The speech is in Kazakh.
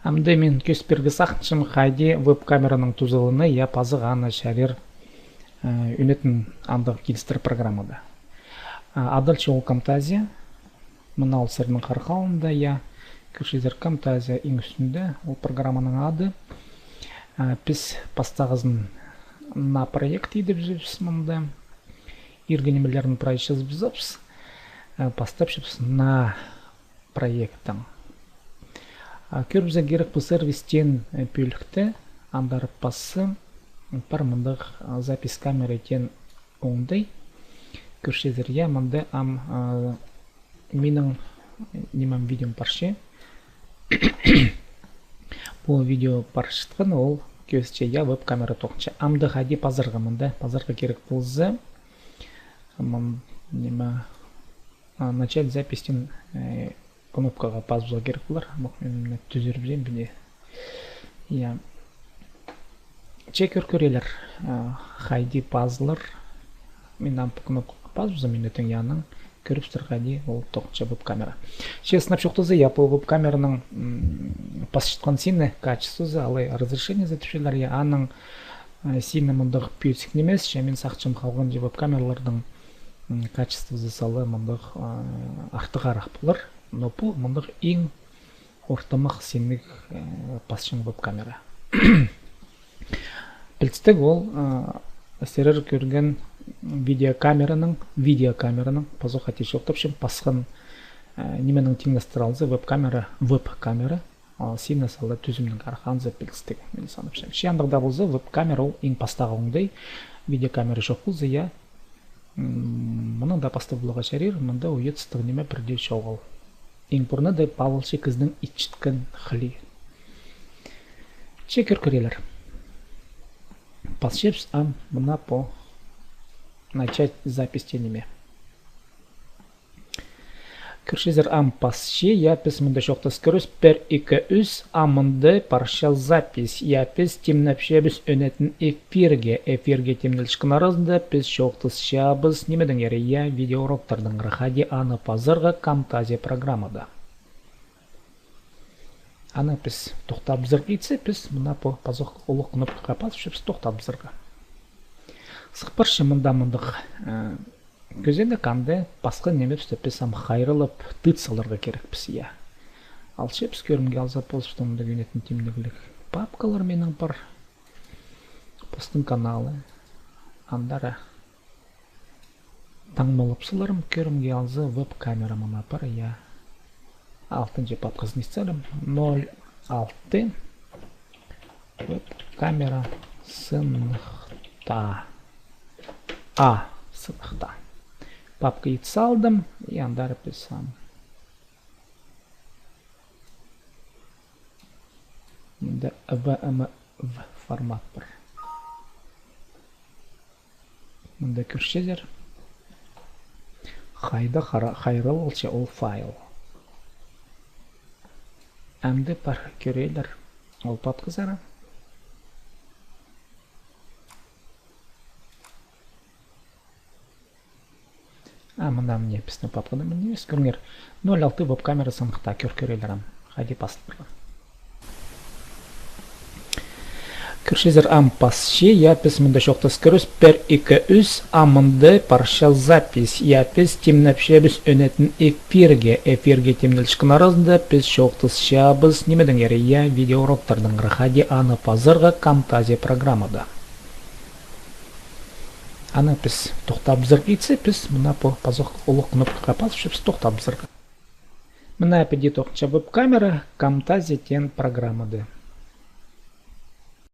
Амды мен көспіргі сақчым қайде веб-камераның тұзылыны я пазығаны шәрер үнетін андық келістір программада. Адылчы ол Camtasia, мұнал сірінің қарқалында я көшезер Camtasia ең үстінде ол программаның ады. Біз пастағызын на проект едіп жүріпсіз мұнда. Иргенемелерін прайшыз бізіпсіз. Постапшыпс на проекттың. Көрбізі керек бұл сервистен пөлікті андар пасы бар мұндық запись камера етін оңдай. Көршезір я мұнда менің немам видеом парше. Бұл видео паршытқын ол көзче я веб-камера тоқынша. Амды қайде пазарға мұнда. Пазарға керек болзы. Нема начать записьтен кнопкаға пазбуға керек болар. Мен түзіріп жем біле. Чекер көрелер. Қайде пазылыр. Мен ампы кнопкаға пазбуза мен өтін яның. Көріпстір қайде ол тоқынша веб-камера. Снап жоқтызы я бұл веб-камераның пасшытқан сені качествозы алай разрешение затүшелер. Аның сені мұндық пүйетсік немес. Мен сақчым қалған же веб-камералардың качествозы салы мұндық ақтығарақ болар. Но бұл мұндық ең ортамақ сенік пасшын веб-камера. Білістік ол серер көрген видеокамераның пазу қате жоқтапшым пасқан неменің теңдестіралзы веб-камера сені салы түзімнің арқанзы білістік. Мен саныпшым. Шияндықда болзы веб-камера ол ең пастағы оңдай. Видеокамера жоқ болзы я мұның да пасты бұлыға шәрер, мұнда ойет стығынеме бірде шауғал. Ең бұрны да павылшы кіздің итчіткен қылы. Чекер көрелер. Пасшепс мұна по начать запись тенеме. Көршезер пасше, я пес мұнда шоқтас көріс, 1-2-3 мұнда паршал запись. Я пес темнапшебіз өнетін эфирге темнелшкін арасында пес шоқтас шабыз немедің әрі я видеороптардың рахади аны пазырға Camtasia программада. Аны пес тоқтап зіргі етсе, пес мұна по пазық олық кнопкаға пасып шепс тоқтап зіргі. Сықпаршы мұндық көзенді қанды басқа немепсті пес қайрылып тұтсаларға керек піс я. Ал шепс көрімге алза полыстың мұнда көнетін темдігілік папкалар менің бар. Постың каналы. Андары таңмалыпсыларым көрімге алза веб-камера мұна бар я. 6-ncı папқызын істелім. 06 веб-камера сынықта. Сынықта. Папка ет салдым, и андары писам. Мында VMV формат бар. Мында көршезер. Қайда қайрыл олча ол файл. Әмді бар көрелер ол папқызары. Мұнда мне пісні папқада мен емес көріңер 06 веб-камера сынықта көрелерім. Қайде пасып бұрға. Көршезер пасше, я піс мұнда шоқтас көріс 1-2-3 мұнда паршал запись. Я піс темнапшебіз өнетін эфирге темнелшкін арасында піс шоқтас шабыз немедің әрі я видеороптардың рахади аны пазырға Camtasia программада. Аны піс тоқтап зіргі етсе, піс мұна по пазық олық кнопкаға пасып шепс тоқтап зіргі. Мұна әпеде тоқынша веб-камера Camtasia тен программады.